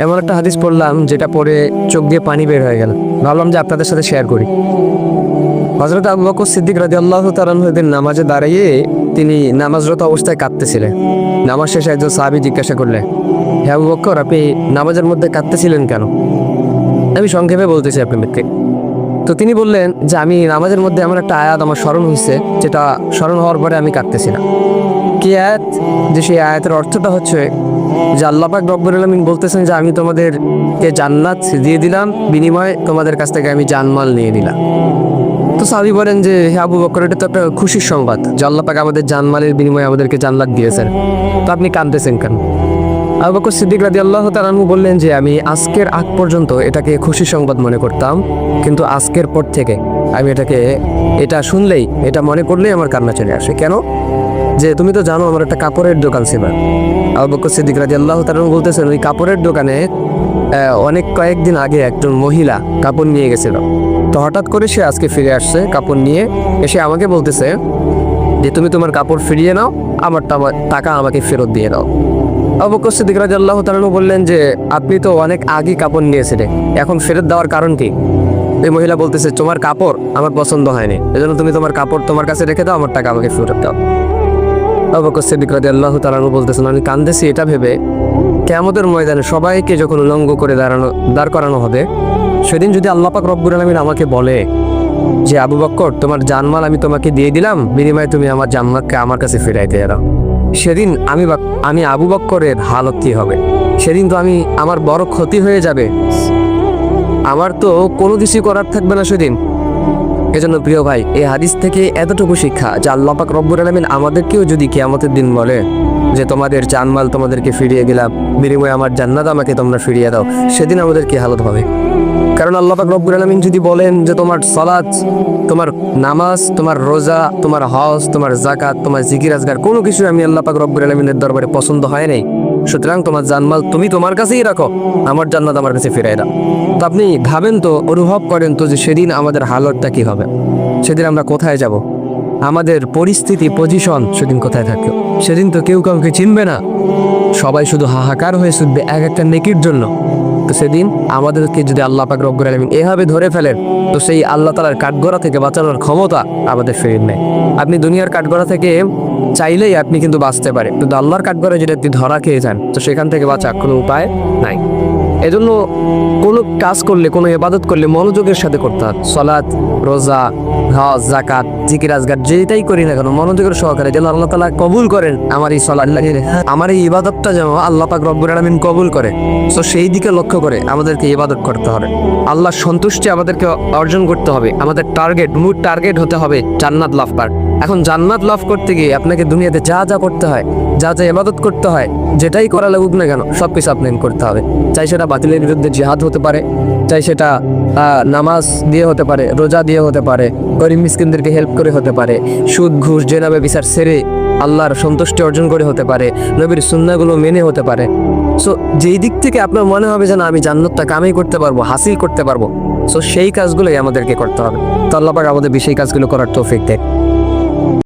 এমন একটা হাদিস পড়লাম যেটা পড়ে চোখ দিয়ে পানি বের হয়ে গেল। ভাবলাম যে আপনাদের সাথে শেয়ার করি। হযরত আবু বকর সিদ্দিক রাদিয়াল্লাহু তাআলা আনহু নামাজে দাঁড়িয়ে তিনি নামাজরত অবস্থায় কাঁদতেছিলেন। নামাজ শেষে একজন সাহাবী জিজ্ঞাসা করলেন, হে আবু বকর, আপনি নামাজের মধ্যে কাঁদতেছিলেন কেন? আমি সংক্ষেপে বলতেছি আপনাদেরকে। তো তিনি বললেন যে আমি নামাজের মধ্যে এমন একটা আয়াত আমার স্মরণ হয়েছে, যেটা স্মরণ হওয়ার পরে আমি কাঁদতেছিলাম। কি আয়াত? যে সেই আয়াতের অর্থটা হচ্ছে যে আল্লাহ পাক রব্বুল আলামিন বলতেছেন যে আমি তোমাদেরকে জান্নাত দিয়ে দিলাম, বিনিময়ে তোমাদের কাছ থেকে আমি জানমাল নিয়ে নিলাম। তো সাহাবী বলেন যে হে আবু বকর, এটা তো একটা খুশির সংবাদ যে আল্লাহ পাক আমাদের জানমালের বিনিময়ে আমাদেরকে জান্নাত দিয়েছেন, তো আপনি কাঁদতেছেন কেন? আবু বকর সিদ্দিক রাদিয়াল্লাহু তাআলা আনহু বললেন যে আমি আজকের আগ পর্যন্ত এটাকে খুশির সংবাদ মনে করতাম, কিন্তু আজকের পর থেকে আমি এটা শুনলেই, এটা মনে করলেই আমার কান্না চলে আসে। কেন? যে তুমি তো জানো আমার একটা কাপড়ের দোকান ছিল। আবু বকর সিদ্দিক রাদিয়াল্লাহু তাআলা আনহু বলতেছেন ওই কাপড়ের দোকানে কয়েকদিন আগে একজন মহিলা কাপড় নিয়ে গেছিল। তো হঠাৎ করে সে আজকে ফিরে আসছে কাপড় নিয়ে, এসে আমাকে বলতেছে যে তুমি তোমার কাপড় ফিরিয়ে নাও, আমার টাকা আমাকে ফেরত দিয়ে দাও। আবু বকর সিদ্দিক রাদিয়াল্লাহু তাআলা আনহু বললেন যে আপনি তো অনেক আগে কাপড় নিয়েছিলেন, এখন ফেরত দেওয়ার কারণ কি? এই মহিলা বলতেছে তোমার কাপড় আমার পছন্দ হয়নি, এজন্য তুমি তোমার কাপড় তোমার কাছে রেখে দাও, আমার টাকা আমাকে ফেরত দাও। আবু বকর সিদ্দিক রাদিয়াল্লাহু তাআলা আনহু বলতেছেন আমি কাঁদতেছি এটা ভেবে, কিয়ামতের ময়দানে সবাইকে যখন উলঙ্গ করে দাঁড় করানো হবে, সেদিন যদি আল্লাহ পাক রব্বুল আলামিন আমাকে বলে যে আবু বকর তোমার জানমাল আমি তোমাকে দিয়ে দিলাম, বিনিময়ে তুমি আমার জান্নাতকে আমার কাছে ফিরাইতে দাও, সেদিন আমি আবু বকরের হালত কি হবে? সেদিন তো আমার বড় ক্ষতি হয়ে যাবে, আমার তো কোনো কিছুই করার থাকবে না সেদিন। এজন্য প্রিয় ভাই, এই হাদিস থেকে এতটুকু শিক্ষা যে আল্লাহ পাক রব্বুল আলামিন আমাদেরকেও যদি কিয়ামতের দিন বলে যে তোমাদের জানমাল তোমাদেরকে ফিরিয়ে দিলাম, বিনিময়ে আমার জান্নাত আমাকে তোমরা ফিরিয়ে দাও, সেদিন আমাদের কি হালত হবে? কারণ আল্লাহ পাক রব্বুল আলামিন যদি বলেন যে তোমার সালাত, তোমার নামাজ, তোমার রোজা, তোমার হজ, তোমার যাকাত, তোমার জিকির আজগার কোনো কিছু আমি আল্লাহ পাক রব্বুল আলামিনের দরবারে পছন্দ হয় নাই, সুতরাং তোমার জানমাল তুমি তোমার কাছেই রাখো, আমার জান্নাত আমার কাছে ফিরাই দাও। তো আপনি ভাবেন তো, অনুভব করেন তো যে সেদিন আমাদের হালতটা কি হবে? সেদিন আমরা কোথায় যাব? আমাদের পরিস্থিতি, পজিশন সেদিন কোথায় থাকবে? সেদিন তো কেউ কাউকে চিনবে না, সবাই শুধু হাহাকার হয়ে ছুটবে এক একটা নেকির জন্য। তো সেদিন আমাদেরকে যদি আল্লাহ পাক রব্বুল আলামিন এভাবে ধরে ফেলেন, তো সেই আল্লাহ তাআলার কাঠগড়া থেকে বাঁচানোর ক্ষমতা আমাদের ফিরে নেই। আপনি দুনিয়ার কাঠগড়া থেকে চাইলেই আপনি কিন্তু বাঁচতে পারেন, কিন্তু আল্লাহর কাঠগড়া যদি আপনি ধরা খেয়ে যান, তো সেখান থেকে বাঁচার কোনো উপায় নাই। এজন্য কোনো কাজ করলে, কোনো ইবাদত করলে মনোযোগের সাথে করতে হবে। সালাত, রোজা, হজ, যাকাত, জিকির আজগার যেটাই করি না কেন মনোযোগের সহকারে যেন আল্লাহ তাআলা কবুল করেন আমার এই সালাত, আমার এই ইবাদতটা যেন আল্লাহ পাক রব্বুল আলামিন কবুল করে। তো সেই দিকে লক্ষ্য করে আমাদেরকে ইবাদত করতে হবে, আল্লাহর সন্তুষ্টি আমাদেরকে অর্জন করতে হবে। আমাদের মূল টার্গেট হতে হবে জান্নাত লাভ করার। এখন জান্নাত লাভ করতে গিয়ে আপনাকে দুনিয়াতে যা যা করতে হয়, যা যা ইবাদত করতে হয়, যেটাই করা লাগুক না কেন সবকিছু আপনাকে করতে হবে। চাই সেটা বাতিলের বিরুদ্ধে জিহাদ হতে পারে, চাই সেটা নামাজ দিয়ে হতে পারে, রোজা দিয়ে হতে পারে, গরিব মিসকিনদেরকে হেল্প করে হতে পারে, সুদ ঘুষ জেনা ব্যভিচার ছেড়ে আল্লাহর সন্তুষ্টি অর্জন করে হতে পারে, নবীর সুন্নাহগুলো মেনে হতে পারে। সো যেই দিক থেকে আপনার মনে হবে যে না আমি জান্নাতটা কামাই করতে পারবো, হাসিল করতে পারবো, সো সেই কাজগুলোই আমাদেরকে করতে হবে। তো আল্লাহ পাক আমাদের সেই কাজগুলো করার তৌফিক দেয়।